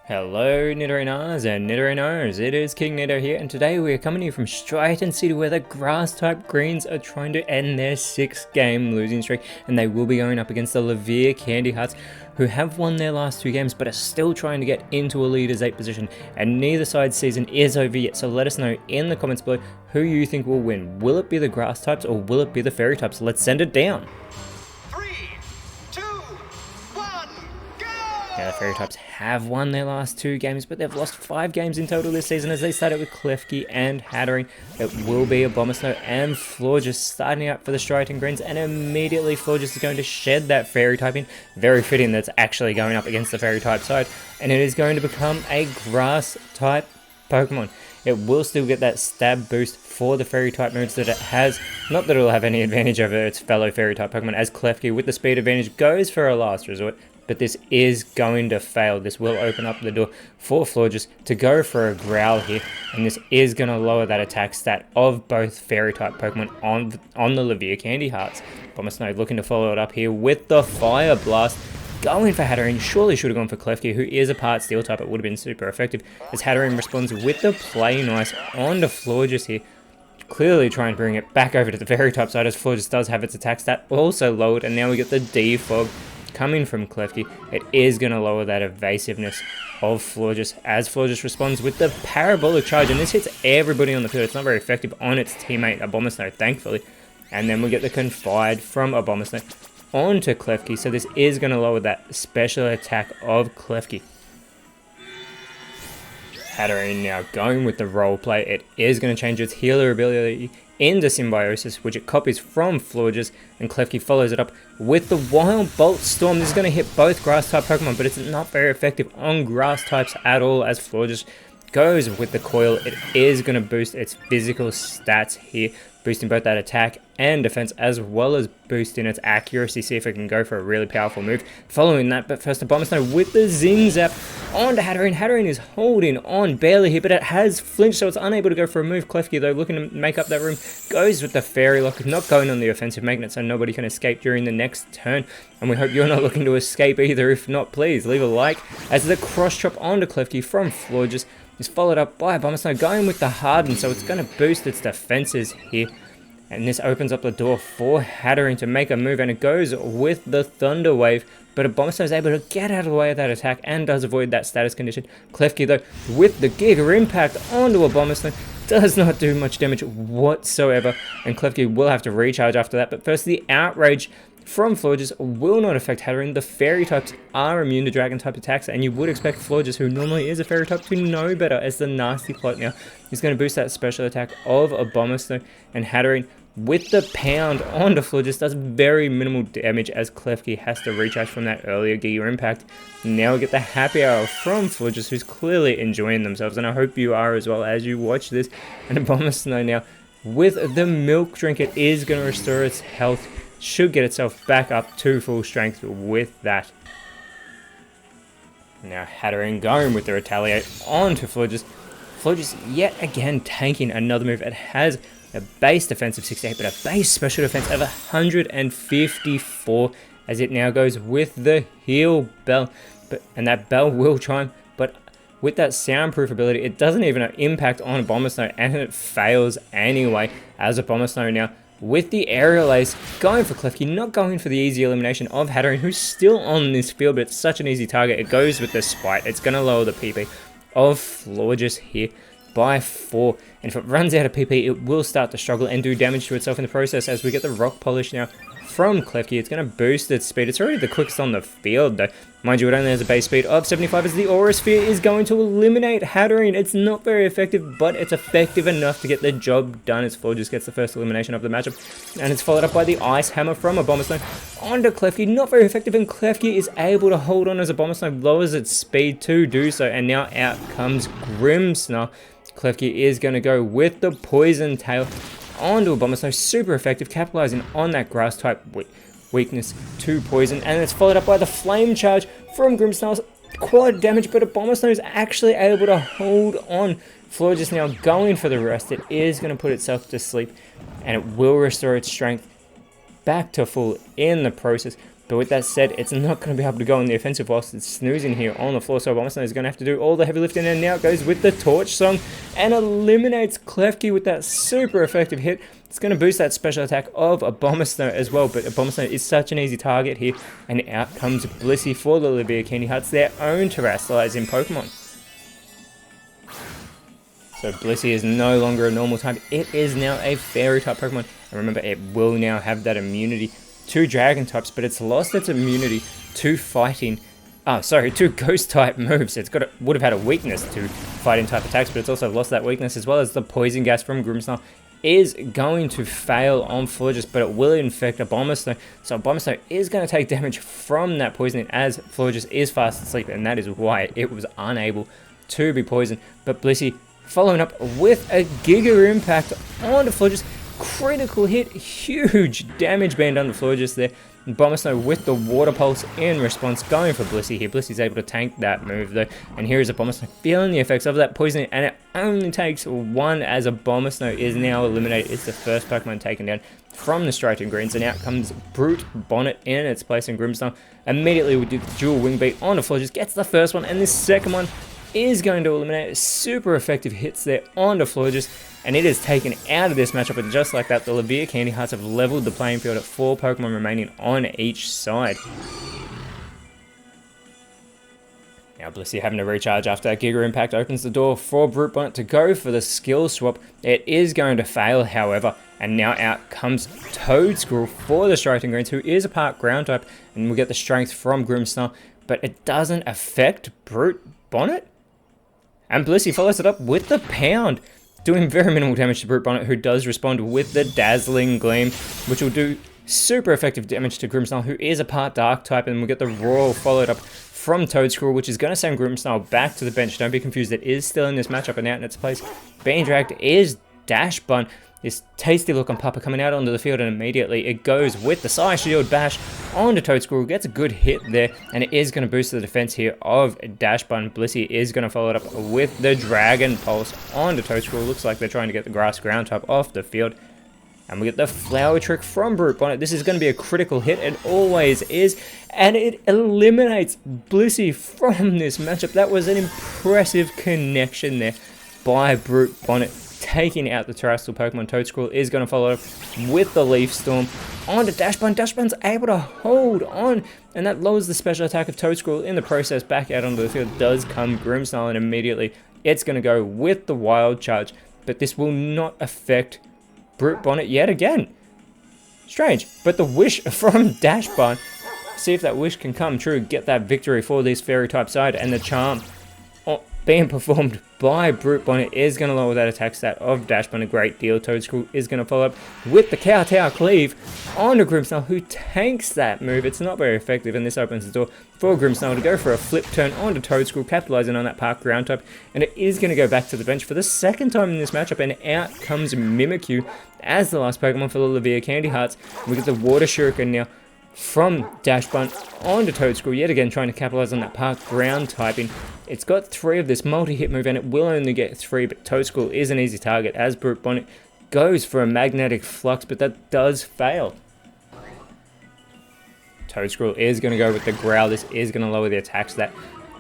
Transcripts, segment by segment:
Hello Nidorinas and Nidorinos, it is KingNido here, and today we are coming to you from Striaton City where the Grass-type Greens are trying to end their 6-game losing streak, and they will be going up against the Levere Candy Hearts, who have won their last 2 games but are still trying to get into a Leaders 8 position, and neither side's season is over yet, so let us know in the comments below who you think will win. Will it be the Grass types or will it be the Fairy types? Let's send it down! Now, the Fairy types have won their last 2 games, but they've lost 5 games in total this season as they started with Klefki and Hattering. It will be Abomasnow and Florges starting out for the Striaton Greens, and immediately Florges is going to shed that Fairy type in. Very fitting that's actually going up against the Fairy type side, and it is going to become a Grass type Pokemon. It will still get that stab boost for the Fairy type moves that it has. Not that it will have any advantage over its fellow Fairy type Pokemon, as Klefki with the speed advantage goes for a last resort. But this is going to fail. This will open up the door for Florges to go for a Growl here, and this is going to lower that attack stat of both Fairy type Pokemon on the Levere Candy Hearts. Abomasnow looking to follow it up here with the Fire Blast. Going for Hattering, surely should have gone for Klefki, who is a part Steel type. It would have been super effective, as Hattering responds with the Play Nice onto Florges here. Clearly trying to bring it back over to the Fairy type side, as Florges does have its attack stat also lowered, and now we get the Defog coming from Klefki. It is going to lower that evasiveness of Florges, as Florges responds with the Parabolic Charge, and this hits everybody on the field. It's not very effective on its teammate Abomasnow, thankfully. And then we get the Confide from Abomasnow onto Klefki, so this is going to lower that special attack of Klefki. Hattering now going with the role play. It is going to change its healer ability into Symbiosis, which it copies from Florges, and Klefki follows it up with the Wild Bolt Storm. This is going to hit both Grass type Pokemon, but it's not very effective on Grass types at all, as Florges goes with the Coil. It is going to boost its physical stats here, boosting both that attack and defense, as well as boosting its accuracy, see if it can go for a really powerful move following that. But first, Abomasnow with the Zing Zap onto Hattering. Hattering is holding on barely here, but it has flinched, so it's unable to go for a move. Klefki, though, looking to make up that room, goes with the Fairy Lock, not going on the offensive, making it so nobody can escape during the next turn. And we hope you're not looking to escape either. If not, please leave a like, as the Cross Chop onto Klefki from Florges is followed up by Abomasnow going with the Harden, so it's going to boost its defenses here. And this opens up the door for Hattering to make a move, and it goes with the Thunder Wave. But Abomasnow is able to get out of the way of that attack and does avoid that status condition. Klefki, though, with the Giga Impact onto Abomasnow, does not do much damage whatsoever. And Klefki will have to recharge after that. But first, the Outrage from Florges will not affect Hattering. The Fairy types are immune to Dragon type attacks, and you would expect Florges, who normally is a Fairy type, to know better, as the Nasty Plot now is going to boost that special attack of Abomasnow. And Hattering with the Pound onto Florges does very minimal damage, as Klefki has to recharge from that earlier Giga Impact. Now we get the Happy Hour from Florges, who's clearly enjoying themselves, and I hope you are as well as you watch this. And Abomasnow now with the Milk Drink, it is going to restore its health, should get itself back up to full strength with that. Now Hattering going with the Retaliate onto Florges. Florges yet again tanking another move. It has a base defense of 68, but a base special defense of 154, as it now goes with the Heal Bell. And that bell will chime, but with that soundproof ability, it doesn't even have impact on Abomasnow, and it fails anyway, as Abomasnow now with the Aerial Ace going for Klefki, not going for the easy elimination of Hattering, who's still on this field, but it's such an easy target. It goes with the Spite. It's going to lower the PP of Florges here by 4, and if it runs out of PP, it will start to struggle and do damage to itself in the process, as we get the Rock Polish now from Klefki. It's going to boost its speed. It's already the quickest on the field, though. Mind you, it only has a base speed of 75, as the Aura Sphere is going to eliminate Hattering. It's not very effective, but it's effective enough to get the job done, as Florges gets the first elimination of the matchup. And it's followed up by the Ice Hammer from Abomasnow onto Klefki. Not very effective, and Klefki is able to hold on as Abomasnow lowers its speed to do so. And now out comes Grimmsnarl. Klefki is going to go with the Poison Tail onto Abomasnow, super effective, capitalizing on that Grass type weakness to poison, and it's followed up by the Flame Charge from Grimmsnarl. Quad damage, but Abomasnow is actually able to hold on. Florges now going for the rest. It is going to put itself to sleep, and it will restore its strength back to full in the process. But with that said, it's not going to be able to go on the offensive whilst it's snoozing here on the floor. So Abomasnow is going to have to do all the heavy lifting, and now it goes with the Torch Song and eliminates Klefki with that super effective hit. It's going to boost that special attack of Abomasnow as well, but Abomasnow is such an easy target here, and out comes Blissey for the Leviathan Hearts, their own terrestrializing Pokemon. So Blissey is no longer a normal type, it is now a fairy type Pokemon, and remember it will now have that immunity to dragon types, but it's lost its immunity to to ghost type moves. It's would have had a weakness to fighting type attacks, but it's also lost that weakness, as well as the poison gas from Grimmsnarl is going to fail on Florges, but it will infect Abomasnow. So Abomasnow is going to take damage from that poisoning, as Florges is fast asleep, and that is why it was unable to be poisoned. But Blissey following up with a Giga Impact onto Florges. Critical hit, huge damage band on the floor just there. Abomasnow with the Water Pulse in response, going for Blissey here. Blissey's able to tank that move though, and here is Abomasnow feeling the effects of that poisoning, and it only takes one as Abomasnow is now eliminated. It's the first Pokemon taken down from the Striking Greens, and out comes Brute Bonnet in its place, and Grimmsnarl immediately with the dual Wing Beat on the floor just gets the first one, and this second one is going to eliminate. Super effective hits there on the Florges, and it is taken out of this matchup, and just like that, the Levia Candy Hearts have leveled the playing field at 4 Pokemon remaining on each side. Now Blissey having to recharge after that Giga Impact opens the door for Brute Bonnet to go for the skill swap. It is going to fail, however, and now out comes Toedscool for the Striking Greens, who is a part ground type, and we'll get the strength from Grimmsnarl, but it doesn't affect Brute Bonnet. And Blissey follows it up with the Pound, doing very minimal damage to Brute Bonnet, who does respond with the Dazzling Gleam, which will do super effective damage to Grimmsnarl, who is a part Dark type, and we'll get the Royal followed up from Toedscool, which is going to send Grimmsnarl back to the bench. Don't be confused, it is still in this matchup and out in its place. Being dragged is Dash Bun, this tasty looking pupper coming out onto the field, and immediately it goes with the Psy Shield Bash onto Toedscool, gets a good hit there, and it is going to boost the defense here of Dash Bun. Blissey is going to follow it up with the Dragon Pulse onto Toedscool. Looks like they're trying to get the Grass Ground type off the field. And we get the Flower Trick from Brute Bonnet. This is going to be a critical hit, it always is, and it eliminates Blissey from this matchup. That was an impressive connection there by Brute Bonnet, taking out the terrestrial Pokemon. Toedscool is going to follow up with the Leaf Storm onto Dash Bun. Dash Bun's able to hold on, and that lowers the special attack of Toedscool. In the process, back out onto the field does come Grimmsnarl, and immediately it's going to go with the Wild Charge, but this will not affect Brute Bonnet yet again. Strange, but the wish from Dash Bun, see if that wish can come true, get that victory for this fairy type side, and the charm being performed by Brute Bonnet is going to lower that attack stat of Dash Bun a great deal. Toedscool is going to follow up with the Kowtow Cleave onto Grimmsnarl, who tanks that move. It's not very effective, and this opens the door for Grimmsnarl to go for a flip turn onto Toedscool, capitalizing on that Park Ground type, and it is going to go back to the bench for the second time in this matchup, and out comes Mimikyu as the last Pokemon for the Levia Candy Hearts. We get the Water Shuriken now from Dash Bun onto Toedscool, yet again trying to capitalize on that Park Ground typing. It's got 3 of this multi-hit move, and it will only get 3, but Toedscool is an easy target as Brute Bonnet goes for a Magnetic Flux, but that does fail. Toedscool is going to go with the Growl. This is going to lower the attack stat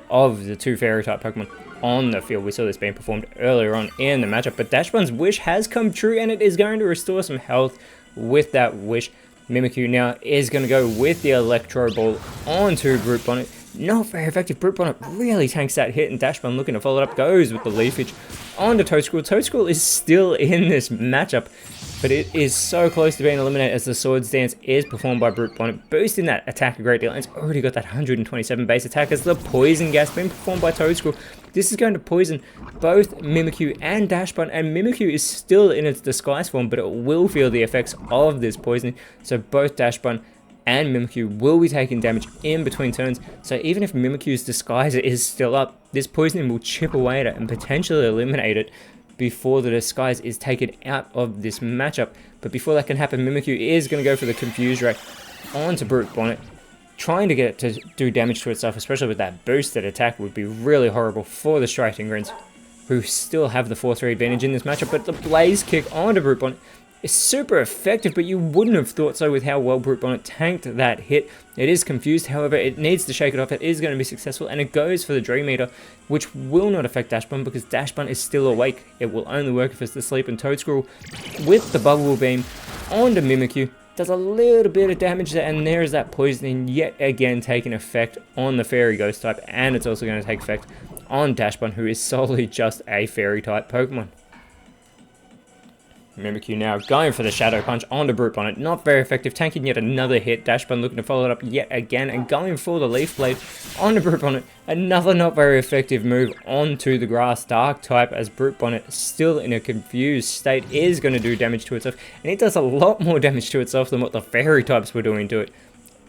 of the 2 fairy type Pokemon on the field. We saw this being performed earlier on in the matchup, but Dash Bun's wish has come true, and it is going to restore some health with that wish. Mimikyu now is going to go with the Electro Ball onto Brute Bonnet. Not very effective. Brute Bonnet really tanks that hit, and Dash Bun looking to follow it up goes with the Leafage onto Toedscool. Toedscool is still in this matchup, but it is so close to being eliminated as the Swords Dance is performed by Brute Bonnet, boosting that attack a great deal, and it's already got that 127 base attack as the Poison Gas being performed by Toedscool. This is going to poison both Mimikyu and Dash Bun, and Mimikyu is still in its disguise form, but it will feel the effects of this poisoning, so both Dash Bun and Mimikyu will be taking damage in between turns. So even if Mimikyu's disguise is still up, this poisoning will chip away at it and potentially eliminate it before the disguise is taken out of this matchup. But before that can happen, Mimikyu is going to go for the Confuse Ray onto Brute Bonnet, trying to get it to do damage to itself, especially with that boosted attack would be really horrible for the Striking Greens, who still have the 4-3 advantage in this matchup. But the Blaze Kick onto Brute Bonnet is super effective, but you wouldn't have thought so with how well Brute Bonnet tanked that hit. It is confused, however, it needs to shake it off. It is going to be successful, and it goes for the Dream Eater, which will not affect Dashbun because Dashbun is still awake. It will only work if it's asleep, and Toadscruel with the Bubble Beam onto Mimikyu does a little bit of damage there, and there is that poisoning yet again taking effect on the Fairy Ghost type, and it's also going to take effect on Dashbun, who is solely just a Fairy type Pokemon. Mimikyu now going for the Shadow Punch onto Brute Bonnet, not very effective, tanking yet another hit. Dashbun looking to follow it up yet again and going for the Leaf Blade onto Brute Bonnet, another not very effective move onto the Grass Dark type, as Brute Bonnet, still in a confused state, is going to do damage to itself, and it does a lot more damage to itself than what the Fairy types were doing to it,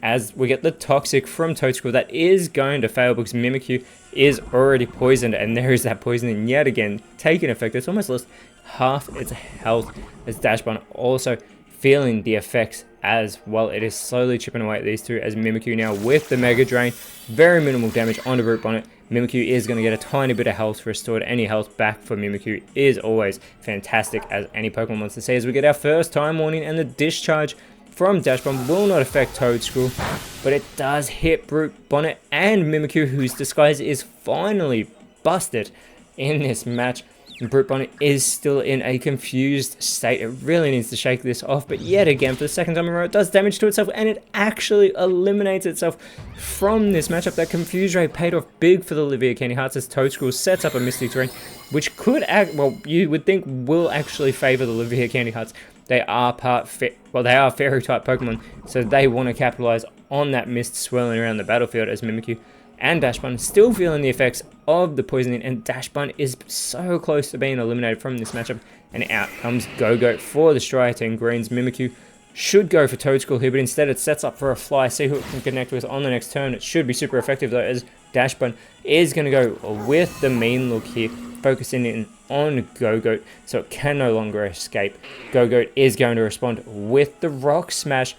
as we get the Toxic from Toadscruel. That is going to fail because Mimikyu is already poisoned, and there is that poisoning yet again taking effect. It's almost lost half its health, as Dashbun also feeling the effects as well. It is slowly chipping away at these two, as Mimikyu now with the Mega Drain, very minimal damage onto Brute Bonnet. Mimikyu is going to get a tiny bit of health restored. Any health back for Mimikyu is always fantastic, as any Pokemon wants to say, as we get our first time warning, and the Discharge from Dashbun will not affect Toadscruel, but it does hit Brute Bonnet and Mimikyu, whose disguise is finally busted in this match. And Brute Bonnet is still in a confused state. It really needs to shake this off, but yet again, for the second time in a row, it does damage to itself, and it actually eliminates itself from this matchup. That Confuse Ray paid off big for the Olivia Candy Hearts, as Toadscruel sets up a Mystic Terrain, which could act, well, you would think will actually favor the Olivia Candy Hearts. They are they are Fairy type Pokemon, so they want to capitalize on that mist swirling around the battlefield, as Mimikyu and Dashbun still feeling the effects of the poisoning, and Dashbun is so close to being eliminated from this matchup, and out comes Go-Goat for the Striaton Greens. Mimikyu should go for Toadscruel here, but instead it sets up for a fly, see who it can connect with on the next turn. It should be super effective though, as Dashbun is going to go with the Mean Look here, focusing in on Go-Goat so it can no longer escape. Go-Goat is going to respond with the Rock Smash,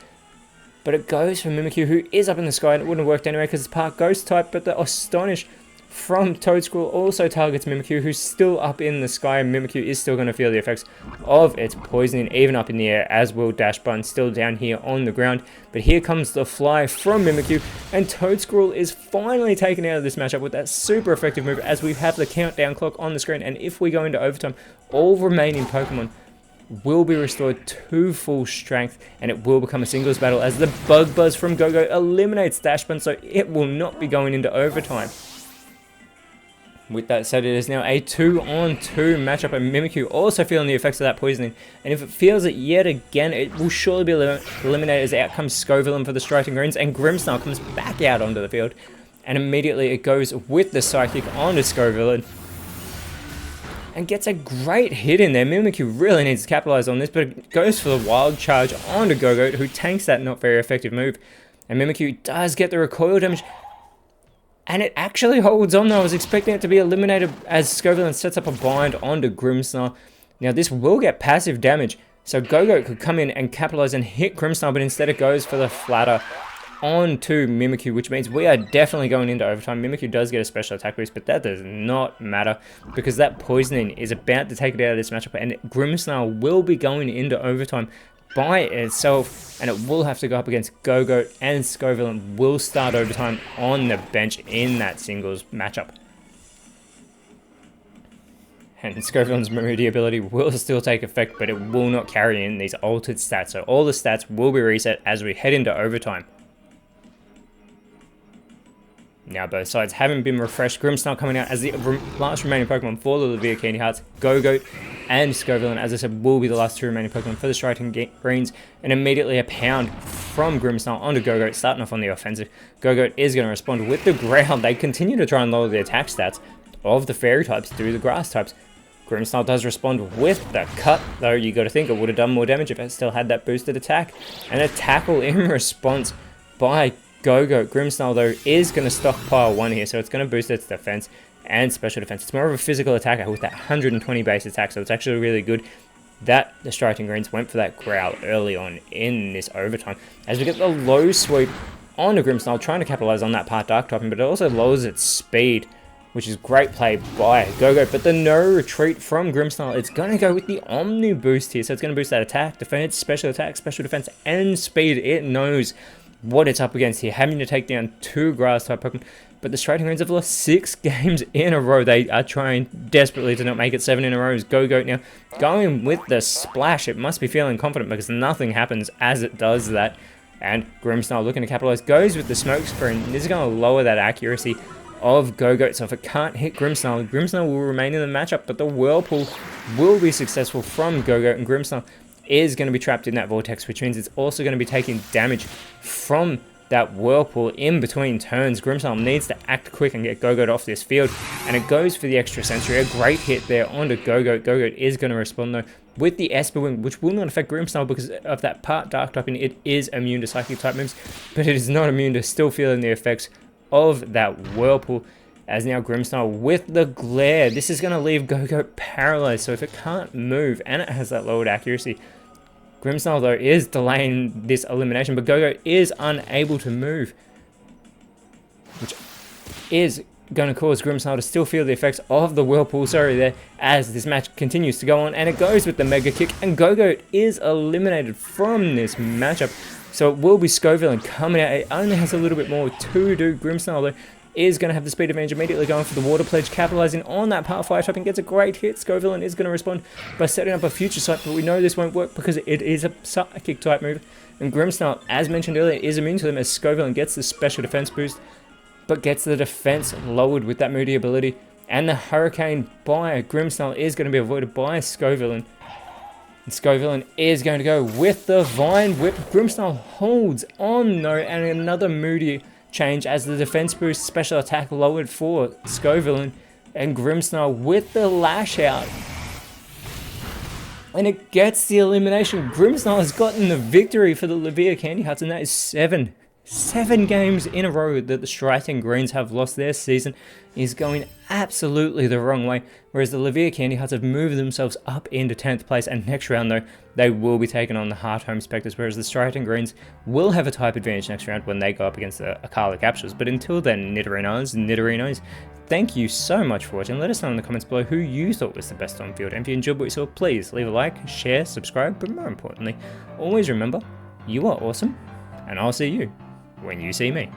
but it goes for Mimikyu, who is up in the sky, and it wouldn't have worked anyway because it's part Ghost type, but the Astonish from Toadscruel also targets Mimikyu, who's still up in the sky, and Mimikyu is still going to feel the effects of its poisoning, even up in the air, as will Dashbun, still down here on the ground. But here comes the fly from Mimikyu, and Toadscruel is finally taken out of this matchup with that super effective move, as we have the countdown clock on the screen, and if we go into overtime, all remaining Pokemon will be restored to full strength, and it will become a singles battle, as the Bug Buzz from Go-Go eliminates Dashbun, so it will not be going into overtime. With that said, it is now a 2-on-2 matchup, and Mimikyu also feeling the effects of that poisoning, and if it feels it yet again, it will surely be eliminated, as out comes Scovillain for the Striaton Greens, and Grimmsnarl comes back out onto the field, and immediately it goes with the Psychic onto Scovillain, and gets a great hit in there. Mimikyu really needs to capitalize on this, but it goes for the Wild Charge onto Go-Goat, who tanks that not very effective move. And Mimikyu does get the recoil damage, and it actually holds on though. I was expecting it to be eliminated, as Scovillain sets up a bind onto Grimmsnarl. Now this will get passive damage, so Go-Goat could come in and capitalize and hit Grimmsnarl, but instead it goes for the flatter onto Mimikyu, which means we are definitely going into overtime. Mimikyu does get a special attack boost, but that does not matter because that poisoning is about to take it out of this matchup, and Grimmsnarl will be going into overtime by itself, and it will have to go up against Go-Goat, and Scovillain will start overtime on the bench in that singles matchup. And Scovillain's Moody ability will still take effect, but it will not carry in these altered stats, so all the stats will be reset as we head into overtime. Now both sides haven't been refreshed. Grimmsnarl coming out as the last remaining Pokemon for the Olivia Candy Hearts. Go-Goat and Scovillain, as I said, will be the last two remaining Pokemon for the Striaton Greens. And immediately a pound from Grimmsnarl onto Go-Goat, starting off on the offensive. Go-Goat is going to respond with the ground. They continue to try and lower the attack stats of the Fairy types through the Grass types. Grimmsnarl does respond with the cut, though you got to think it would have done more damage if it still had that boosted attack. And a tackle in response by Go-Goat. Grimmsnarl, though, is going to stockpile one here, so it's going to boost its defense and special defense. It's more of a physical attacker with that 120 base attack, so it's actually really good that the Striaton Greens went for that growl early on in this overtime. As we get the low sweep onto Grimmsnarl, trying to capitalize on that part Dark typing, but it also lowers its speed which is great play by Go-Go, but the no retreat from Grimmsnarl. It's going to go with the Omni boost here, so it's going to boost that attack, defense, special defense, and speed. It knows what it's up against here, having to take down 2 grass-type Pokemon, but the Striating Greens have lost 6 games in a row. They are trying desperately to not make it 7 in a row. Go-Go now going with the splash. It must be feeling confident because nothing happens as it does that. And Grimmsnarl looking to capitalize, goes with the Smoke Screen. This is going to lower that accuracy of Go-Go. So if it can't hit Grimmsnarl, Grimmsnarl will remain in the matchup, but the Whirlpool will be successful from Go-Go, and Grimmsnarl is going to be trapped in that Vortex, which means it's also going to be taking damage from that Whirlpool in between turns. Grimmsnarl needs to act quick and get Go-Go off this field, and it goes for the extra sensory. A great hit there onto Go-Go. Go-Go is going to respond though with the Esper Wing, which will not affect Grimmsnarl because of that part Dark type, and it is immune to Psychic type moves, but it is not immune to still feeling the effects of that Whirlpool. As now Grimmsnarl with the Glare, this is going to leave Go-Go paralyzed, so if it can't move and it has that lowered accuracy, Grimmsnarl though is delaying this elimination, but Go-Go is unable to move, which is going to cause Grimmsnarl to still feel the effects of the Whirlpool, as this match continues to go on, and it goes with the Mega Kick, and Go-Go is eliminated from this matchup. So it will be Scovillain coming out. It only has a little bit more to do. Grimmsnarl though is going to have the speed advantage, immediately going for the Water Pledge, capitalizing on that Part 5 type and gets a great hit. Scovillain is going to respond by setting up a Future Sight, but we know this won't work because it is a Psychic type move, and Grimmsnarl, as mentioned earlier, is immune to them as Scovillain gets the special defense boost, but gets the defense lowered with that Moody ability, and the Hurricane by Grimmsnarl is going to be avoided by Scovillain. And Scovillain is going to go with the Vine Whip. Grimmsnarl holds on though, and another Moody change as the defense boost, special attack lowered for Scovillain, and Grimmsnarl with the Lash Out, and it gets the elimination. Grimmsnarl has gotten the victory for the Levia Candy Hearts, and that is 7 games in a row that the Striating Greens have lost. Their season is going absolutely the wrong way, whereas the Levia Candy Hearts have moved themselves up into 10th place, and next round though, they will be taking on the Heart Home Spectres, whereas the Striating Greens will have a type advantage next round when they go up against the Akala Capsules. But until then, Nidorinos, thank you so much for watching. Let us know in the comments below who you thought was the best on field, and if you enjoyed what you saw, please leave a like, share, subscribe, but more importantly, always remember, you are awesome, and I'll see you when you see me.